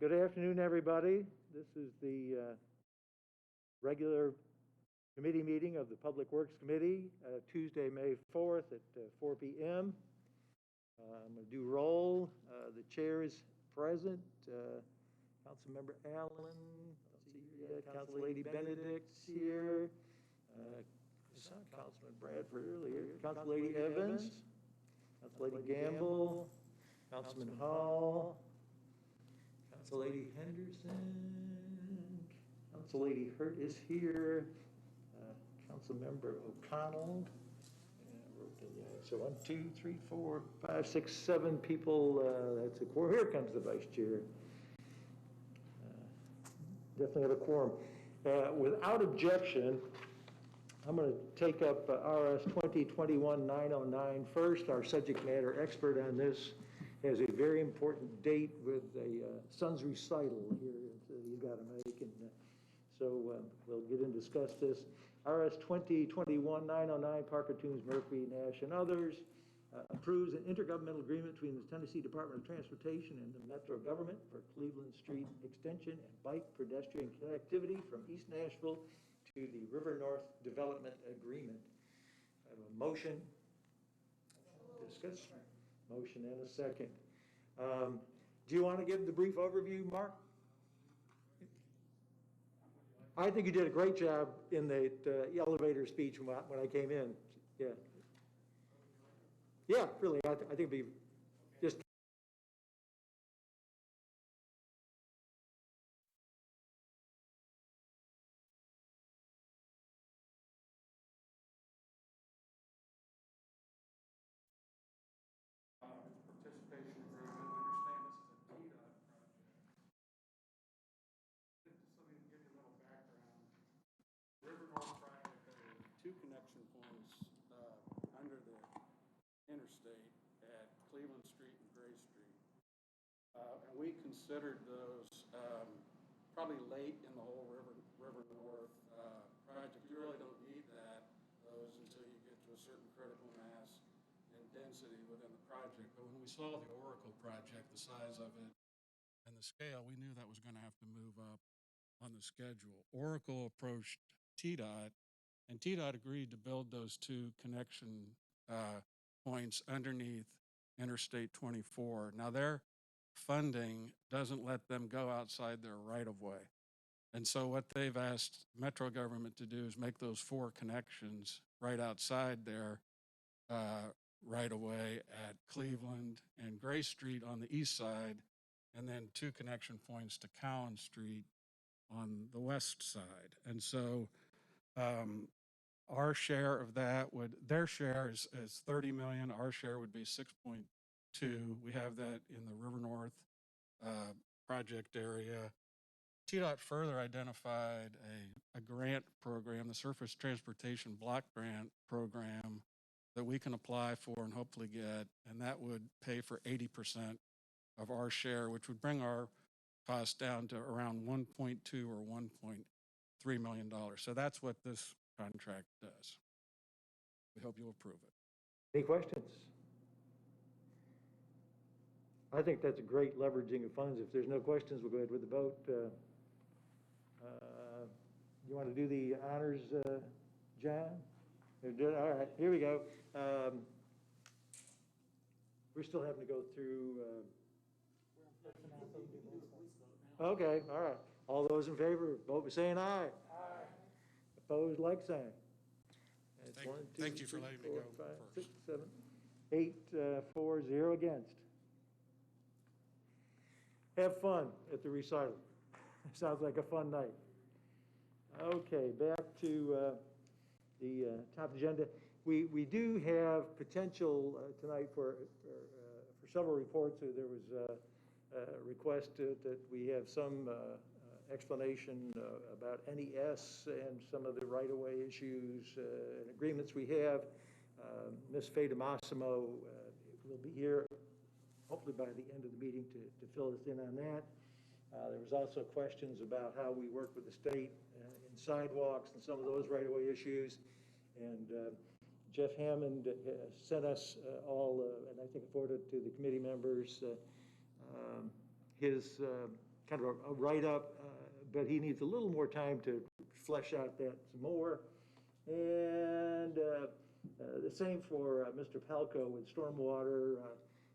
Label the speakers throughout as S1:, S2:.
S1: Good afternoon, everybody. This is the regular committee meeting of the Public Works Committee, Tuesday, May 4th at 4 p.m. I'm going to do roll. The chair is present. Councilmember Allen, Council Lady Benedict's here. Councilman Bradford earlier. Council Lady Evans, Council Lady Gamble, Councilman Hall, Council Lady Henderson, Council Lady Hurt is here, Council Member O'Connell. So 1, 2, 3, 4, 5, 6, 7 people. That's a quorum. Here comes the vice chair. Definitely have a quorum. Without objection, I'm going to take up RS 2021-909 first. Our subject matter expert on this has a very important date with a son's recital here that he's got to make, and so we'll get in and discuss this. RS 2021-909, Parker, Toombs, Murphy, Nash, and others, approves an intergovernmental agreement between the Tennessee Department of Transportation and the Metro government for Cleveland Street extension and bike pedestrian connectivity from East Nashville to the River North Development Agreement. I have a motion. Discuss. Motion and a second. Do you want to give the brief overview, Mark? I think you did a great job in the elevator speech when I came in. Yeah. Yeah, really. I think it'd be just.
S2: Participation agreement. Understand this is a TDOT project. Just let me give you a little background. River North project, there are 2 connection points under the interstate at Cleveland Street and Gray Street. And we considered those probably late in the whole River North project. You really don't need those until you get to a certain critical mass and density within the project. But when we saw the Oracle project, the size of it and the scale, we knew that was going to have to move up on the schedule. Oracle approached TDOT, and TDOT agreed to build those 2 connection points underneath Interstate 24. Now, their funding doesn't let them go outside their right-of-way. And so what they've asked Metro government to do is make those 4 connections right outside their right-of-way at Cleveland and Gray Street on the east side, and then 2 connection points to Cowan Street on the west side. And so our share of that their share is 30 million. Our share would be 6.2. We have that in the River North project area. TDOT further identified a grant program, the Surface Transportation Block Grant Program, that we can apply for and hopefully get, and that would pay for 80% of our share, which would bring our cost down to around 1.2 or $1.3 million. So that's what this contract does. We hope you'll approve it.
S1: Any questions? I think that's a great leveraging of funds. If there's no questions, we'll go ahead with the vote. You want to do the honors, John? All right, here we go. We're still having to go through. Okay, all right. All those in favor, vote by saying aye. Aye. Opposed, like sign.
S2: Thank you for letting me go
S1: 5,
S2: first.
S1: 6, 7, 8, 4, 0 against. Have fun at the recital. Sounds like a fun night. Okay, back to the top agenda. We do have potential tonight for several reports. There was a request that we have some explanation about NES and some of the right-of-way issues and agreements we have. Ms. Fada Massimo will be here hopefully by the end of the meeting to fill us in on that. There was also questions about how we work with the state in sidewalks and some of those right-of-way issues. And Jeff Hammond sent us all, and I think forwarded to the committee members, his kind of a write-up, but he needs a little more time to flesh out that some more. And the same for Mr. Palco with stormwater.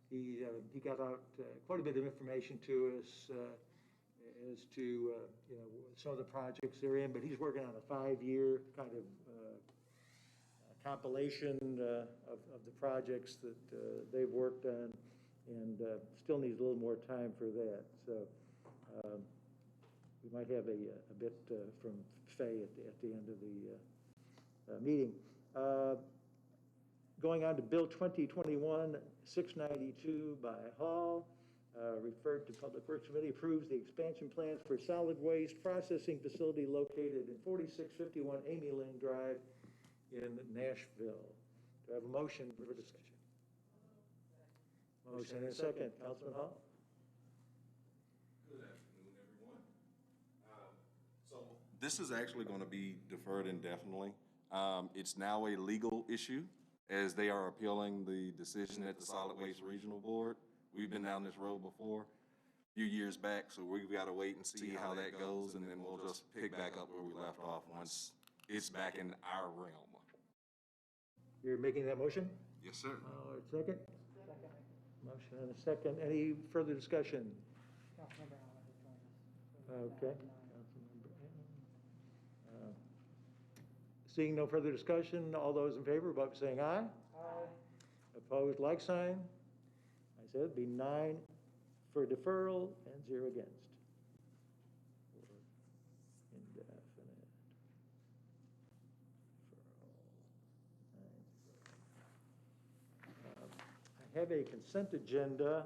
S1: He got out quite a bit of information to us as to some of the projects they're in, but he's working on a 5-year kind of compilation of the projects that they've worked on, and still needs a little more time for that. So we might have a bit from Fay at the end of the meeting. Going on to Bill 2021-692 by Hall, referred to Public Works Committee, approves the expansion plans for solid waste processing facility located in 4651 Amy Lane Drive in Nashville. Do I have a motion for discussion? Motion and a second. Councilman Hall?
S3: Good afternoon, everyone. So this is actually going to be deferred indefinitely. It's now a legal issue as they are appealing the decision at the Solid Waste Regional Board. We've been down this road before a few years back, so we've got to wait and see how that goes, and then we'll just pick back up where we left off once it's back in our realm.
S1: You're making that motion?
S3: Yes, sir.
S1: Second? Second. Motion and a second. Any further discussion?
S4: Councilmember Allen has joined us.
S1: Okay. Councilmember Allen. Seeing no further discussion, all those in favor, vote by saying aye. Aye. Opposed, like sign. I said it'd be 9 for deferral and 0 against. For indefinite deferral. I have a consent agenda.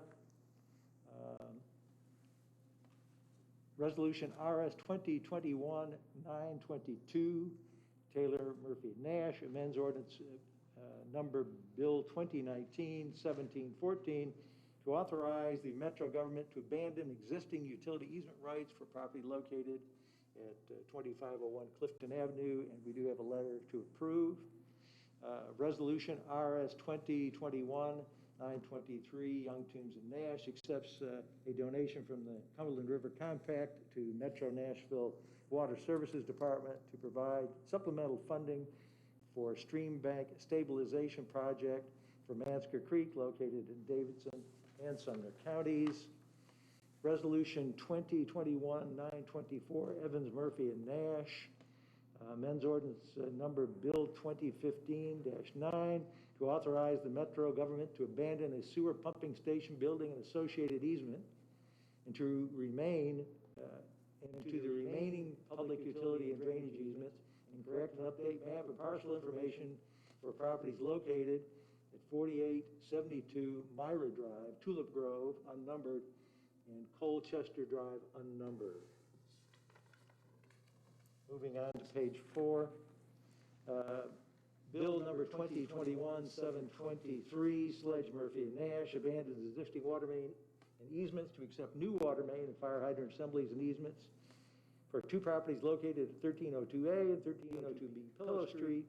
S1: Resolution RS 2021-922, Taylor Murphy Nash, amends ordinance number Bill 2019-1714 to authorize the Metro government to abandon existing utility easement rights for property located at 2501 Clifton Avenue, and we do have a letter to approve. Resolution RS 2021-923, Young Tombs and Nash accepts a donation from the Cumberland River Compact to Metro Nashville Water Services Department to provide supplemental funding for a stream bank stabilization project for Mansker Creek located in Davidson and Sumner counties. Resolution 2021-924, Evans, Murphy, and Nash, amends ordinance number Bill 2015-9 to authorize the Metro government to abandon a sewer pumping station building and associated easement and to remain into the remaining public utility and drainage easements and correct and update map and parcel information for properties located at 4872 Myra Drive, Tulip Grove, unnumbered, and Colchester Drive, unnumbered. Moving on to page 4. Bill number 2021-723, Sledge, Murphy, and Nash abandons existing water main and easements to accept new water main and fire hydrant assemblies and easements for 2 properties located at 1302A and 1302B Pillow Street,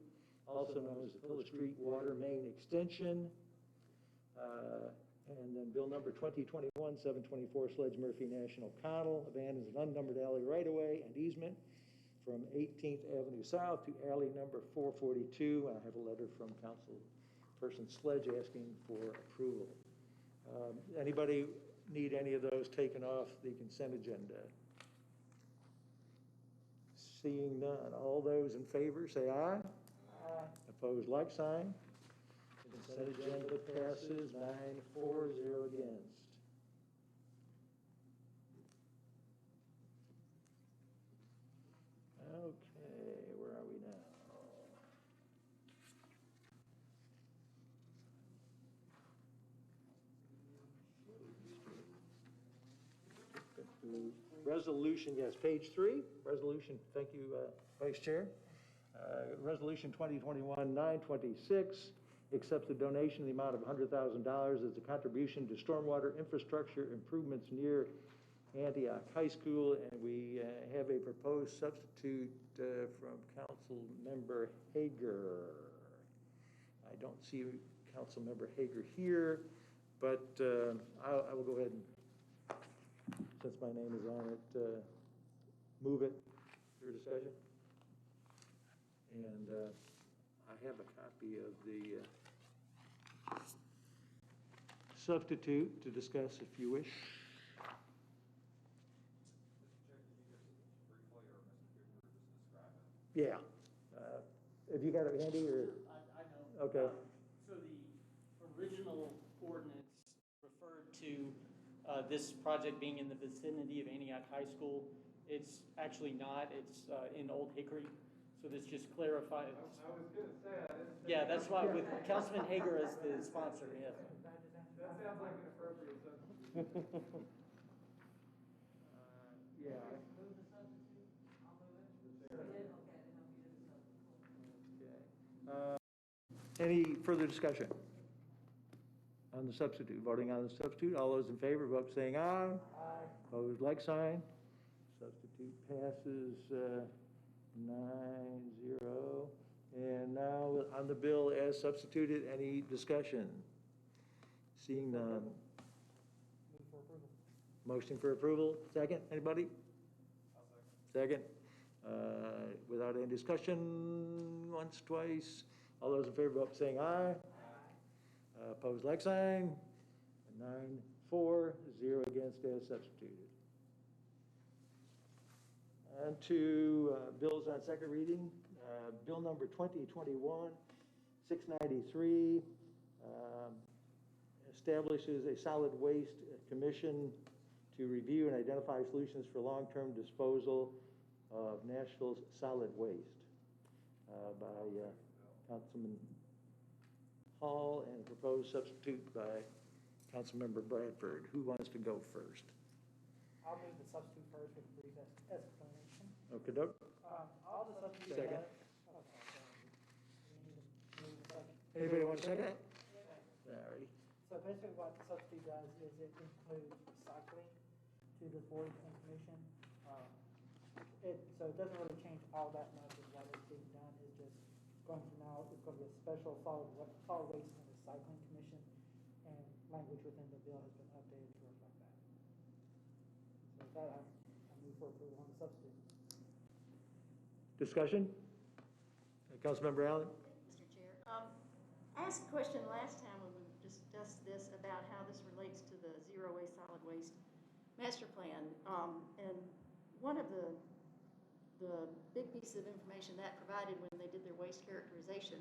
S1: also known as the Pillow Street Water Main Extension. And then Bill number 2021-724, Sledge, Murphy, Nash, and O'Connell abandons an unnumbered alley right-of-way and easement from 18th Avenue South to alley number 442. I have a letter from Councilperson Sledge asking for approval. Anybody need any of those taken off the consent agenda? Seeing none. All those in favor say aye. Aye. Opposed, like sign. The consent agenda passes 9-4-0 against. Okay, where are we now? Resolution, yes, page 3. Resolution, thank you, Vice Chair. Resolution 2021-926 accepts a donation in the amount of $100,000 as a contribution to stormwater infrastructure improvements near Antioch High School, and we have a proposed substitute from Council Member Hager. I don't see Council Member Hager here, but I will go ahead and since my name is on it, move it for discussion. And I have a copy of the substitute to discuss if you wish. Yeah. Have you got it handy or?
S5: I know.
S1: Okay.
S5: So the original ordinance referred to this project being in the vicinity of Antioch High School. It's actually not, it's in Old Hickory. So this just clarifies.
S6: I was gonna say, I didn't.
S5: Yeah, that's why with Councilman Hager as the sponsor, yeah.
S6: That sounds like an appropriate substitute.
S1: Yeah. Any further discussion on the substitute? Voting on the substitute, all those in favor, vote saying aye. Aye. Opposed, like sign. Substitute passes 9-0. And now on the bill as substituted, any discussion? Seeing none.
S4: Move for approval.
S1: Motion for approval, second, anybody? Second. Without any discussion, once, twice. All those in favor, vote saying aye. Aye. Opposed, like sign. 9-4, 0 against as substituted. On to bills on second reading. Bill number 2021-693 establishes a solid waste commission to review and identify solutions for long-term disposal of Nashville's solid waste by Councilman Hall and proposed substitute by Councilmember Bradford. Who wants to go first?
S4: I'll move the substitute first with a brief explanation.
S1: Okay, Doug?
S4: All the substitutes.
S1: Second.
S4: Okay, so we need to move the second.
S1: Anybody want a second? All righty.
S4: So basically what the substitute does is it includes recycling to the board information. So it doesn't really change all that much of what is being done. It's just going to now, it's going to be a special solid waste and recycling commission, and language within the bill has been updated to reflect that. So with that, I move for approval on the substitute.
S1: Discussion? Councilmember Allen?
S7: Mr. Chair. I asked a question last time when we discussed this about how this relates to the zero waste, solid waste master plan. And one of the big pieces of information that provided when they did their waste characterization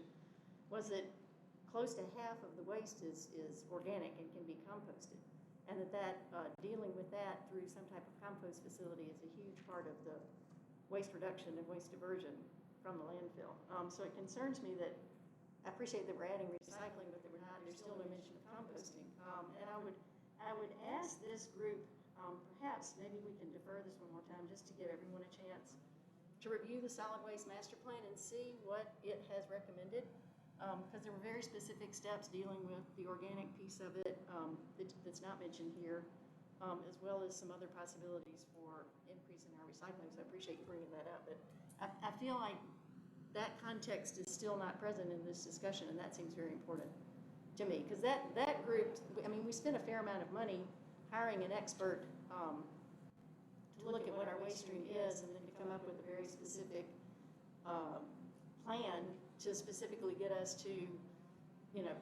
S7: was that close to half of the waste is organic and can be composted. And that dealing with that through some type of compost facility is a huge part of the waste reduction and waste diversion from the landfill. So it concerns me that, I appreciate that we're adding recycling, but that there's still no mention of composting. And I would ask this group, perhaps maybe we can defer this one more time just to give everyone a chance to review the solid waste master plan and see what it has recommended. Because there were very specific steps dealing with the organic piece of it that's not mentioned here, as well as some other possibilities for increasing our recycling. So I appreciate you bringing that up. But I feel like that context is still not present in this discussion, and that seems very important to me. Because that group, I mean, we spent a fair amount of money hiring an expert to look at what our waste stream is and then to come up with a very specific plan to specifically get us to,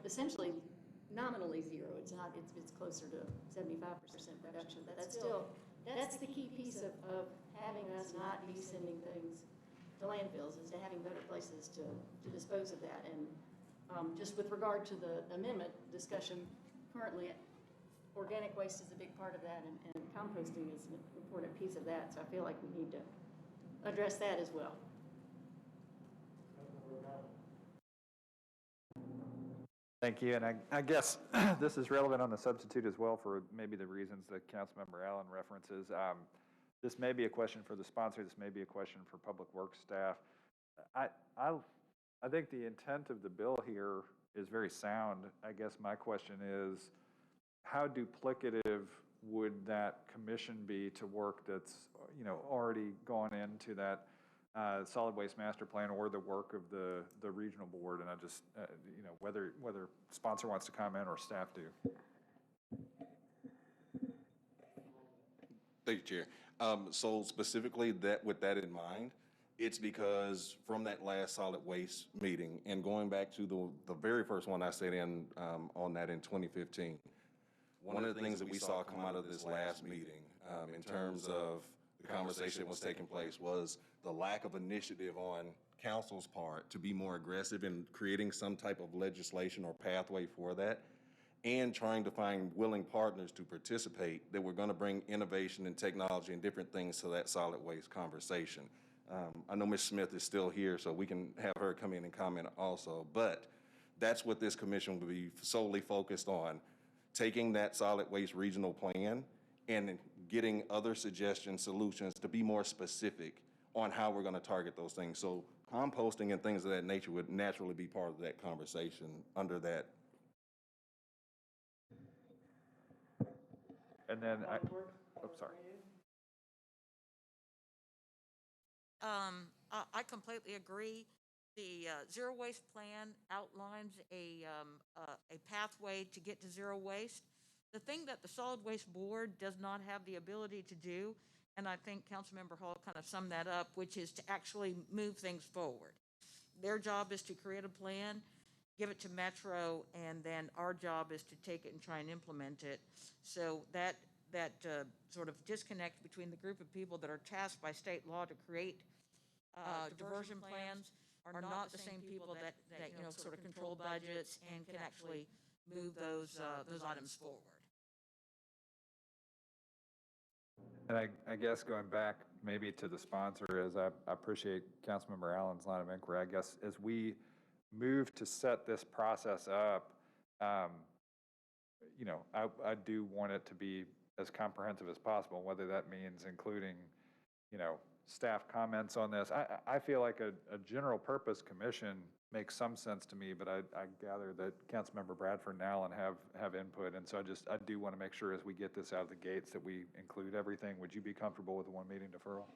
S7: essentially nominally zero. It's not, it's closer to 75% reduction. But that's the key piece of having us not be sending things to landfills, is to having better places to dispose of that. And just with regard to the amendment discussion, currently organic waste is a big part of that, and composting is an important piece of that. So I feel like we need to address that as well.
S8: Thank you, and I guess this is relevant on the substitute as well for maybe the reasons that Councilmember Allen references. This may be a question for the sponsor. This may be a question for Public Works staff. I think the intent of the bill here is very sound. I guess my question is, how duplicative would that commission be to work that's already gone into that solid waste master plan or the work of the regional board? And I just whether sponsor wants to comment or staff do.
S3: Thank you, Chair. So specifically that, with that in mind, it's because from that last solid waste meeting and going back to the very first one I sat in, on that in 2015, one of the things that we saw come out of this last meeting, in terms of the conversation that was taking place, was the lack of initiative on council's part to be more aggressive in creating some type of legislation or pathway for that, and trying to find willing partners to participate that were going to bring innovation and technology and different things to that solid waste conversation. I know Ms. Smith is still here, so we can have her come in and comment also, but that's what this commission will be solely focused on, taking that solid waste regional plan and getting other suggestions, solutions to be more specific on how we're going to target those things. So composting and things of that nature would naturally be part of that conversation under that.
S8: And then sorry.
S9: I completely agree. The zero waste plan outlines a pathway to get to zero waste. The thing that the solid waste board does not have the ability to do, and I think Councilmember Hall kind of summed that up, which is to actually move things forward. Their job is to create a plan, give it to Metro, and then our job is to take it and try and implement it. So that sort of disconnect between the group of people that are tasked by state law to create diversion plans are not the same people that sort of control budgets and can actually move those items forward.
S8: And I guess going back maybe to the sponsor, is I appreciate Councilmember Allen's line of inquiry. I guess as we move to set this process up, I do want it to be as comprehensive as possible, whether that means including, staff comments on this. I feel like a general purpose commission makes some sense to me, but I gather that Councilmember Bradford and Allen have input, and so I do want to make sure as we get this out of the gates that we include everything. Would you be comfortable with the one meeting deferral?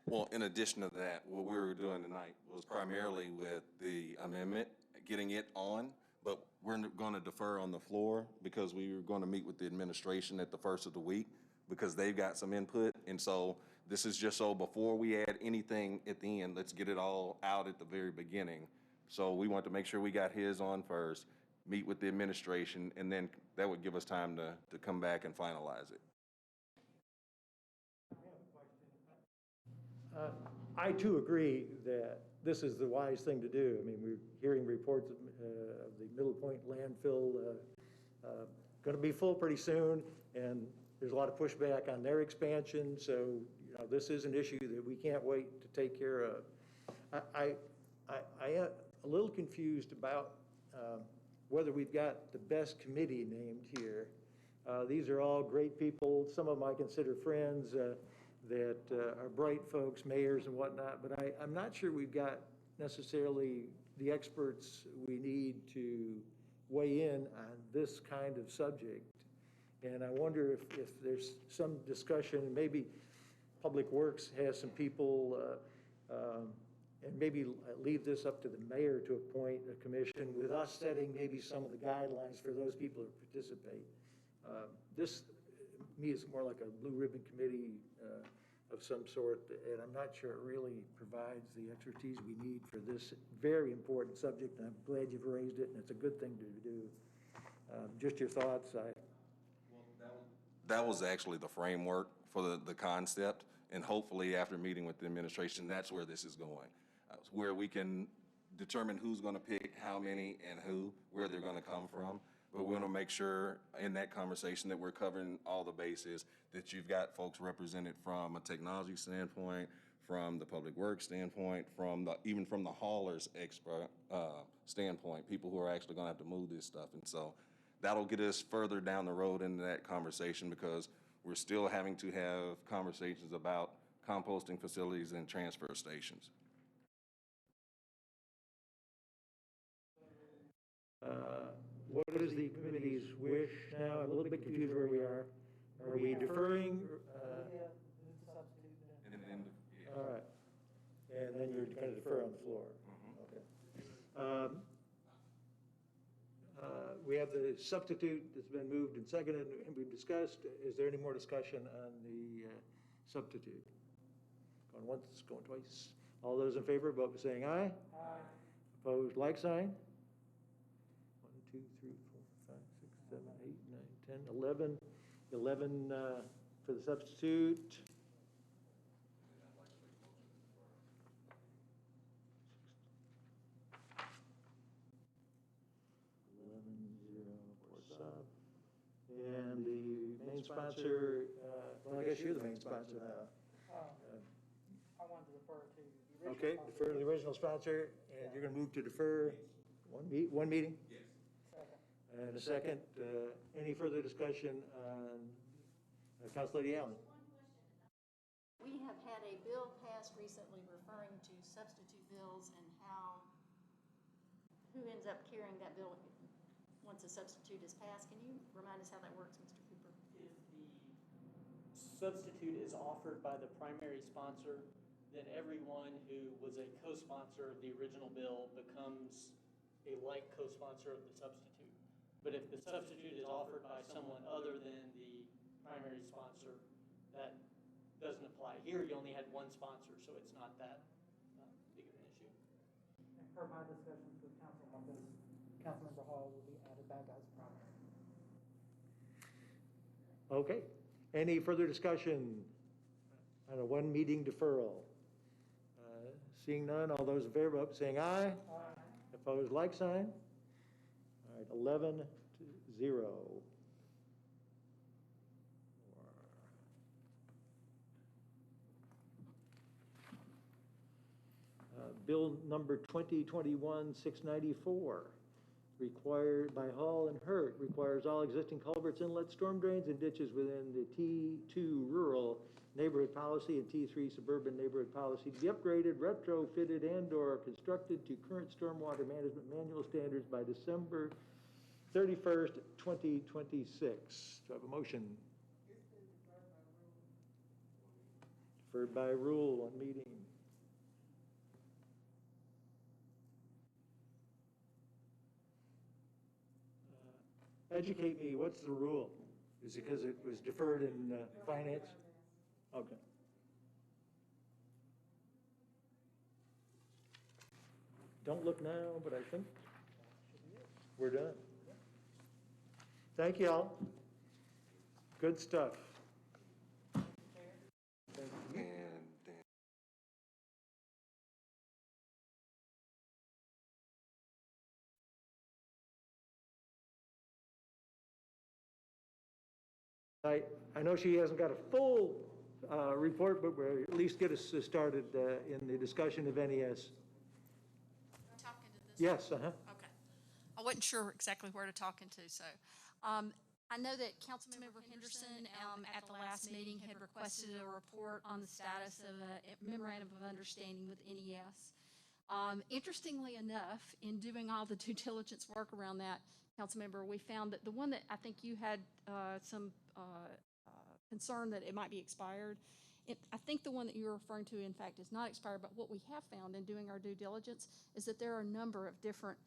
S3: Well, in addition to that, what we were doing tonight was primarily with the amendment, getting it on, but we're going to defer on the floor because we were going to meet with the administration at the first of the week because they've got some input. And so this is just so before we add anything at the end, let's get it all out at the very beginning. So we want to make sure we got his on first, meet with the administration, and then that would give us time to come back and finalize it.
S1: I too agree that this is the wise thing to do. I mean, we're hearing reports of the Middle Point landfill going to be full pretty soon, and there's a lot of pushback on their expansion. So, this is an issue that we can't wait to take care of. I am a little confused about whether we've got the best committee named here. These are all great people. Some of them I consider friends. That are bright folks, mayors and whatnot, but I'm not sure we've got necessarily the experts we need to weigh in on this kind of subject. And I wonder if there's some discussion, maybe Public Works has some people, and maybe leave this up to the mayor to appoint a commission with us setting maybe some of the guidelines for those people who participate. This, to me, is more like a blue ribbon committee of some sort, and I'm not sure it really provides the expertise we need for this very important subject, and I'm glad you've raised it, and it's a good thing to do. Just your thoughts?
S3: That was actually the framework for the concept, and hopefully after meeting with the administration, that's where this is going, where we can determine who's going to pick how many and where they're going to come from. But we want to make sure in that conversation that we're covering all the bases, that you've got folks represented from a technology standpoint, from the public works standpoint, even from the haulers expert standpoint, people who are actually going to have to move this stuff. And so that'll get us further down the road into that conversation, because we're still having to have conversations about composting facilities and transfer stations.
S1: What is the committee's wish now? I'm a little bit confused where we are. Are we deferring? All right. And then you're going to defer on the floor. Okay. we have the substitute that's been moved and seconded, and we've discussed. Is there any more discussion on the substitute? Going once, going twice. All those in favor, vote by saying aye.
S4: Aye.
S1: Opposed, like sign. 1, 2, 3, 4, 5, 6, 7, 8, 9, 10, 11. 11 for the substitute. And the main sponsor, well, I guess you're the main sponsor now.
S4: I wanted to refer to the original.
S1: Okay, defer to the original sponsor, and you're gonna move to defer one meeting?
S2: Yes.
S4: Second.
S1: And a second, any further discussion on Council Lady Allen?
S7: We have had a bill passed recently referring to substitute bills and who ends up carrying that bill once a substitute is passed. Can you remind us how that works, Mr. Cooper?
S5: If the substitute is offered by the primary sponsor, then everyone who was a co-sponsor of the original bill becomes a like co-sponsor of the substitute. But if the substitute is offered by someone other than the primary sponsor, that doesn't apply. Here, you only had one sponsor, so it's not that big of an issue.
S4: And per my discussions with council on this, Councilmember Hall will be added back as primary.
S1: Okay, any further discussion on a one meeting deferral? Seeing none, all those in favor, vote by saying aye.
S4: Aye.
S1: Opposed, like sign. All right, 11-0. Bill number 2021-694, required by Hall and Hurt, requires all existing culverts, inlets, storm drains, and ditches within the T2 rural neighborhood policy and T3 suburban neighborhood policy to be upgraded, retrofitted, and/or constructed to current stormwater management manual standards by December 31st, 2026. Do I have a motion? Deferred by rule, one meeting. Educate me, what's the rule? Is it because it was deferred in finance? Okay. Don't look now, but I think we're done. Thank you all. Good stuff. I know she hasn't got a full report, but we'll at least get us started in the discussion of NES.
S10: Talking to this?
S1: Yes,
S10: Okay. I wasn't sure exactly where to talk into, so. I know that Councilmember Henderson, at the last meeting, had requested a report on the status of a memorandum of understanding with NES. Interestingly enough, in doing all the due diligence work around that, Councilmember, we found that the one that I think you had some concern that it might be expired. I think the one that you're referring to, in fact, is not expired, but what we have found in doing our due diligence is that there are a number of different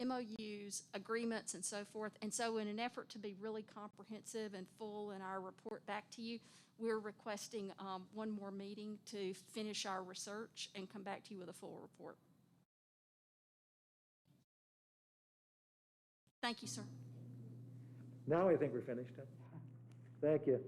S10: MOUs, agreements, and so forth. And so in an effort to be really comprehensive and full in our report back to you, we're requesting one more meeting to finish our research and come back to you with a full report. Thank you, sir.
S1: now I think we're finished. Thank you.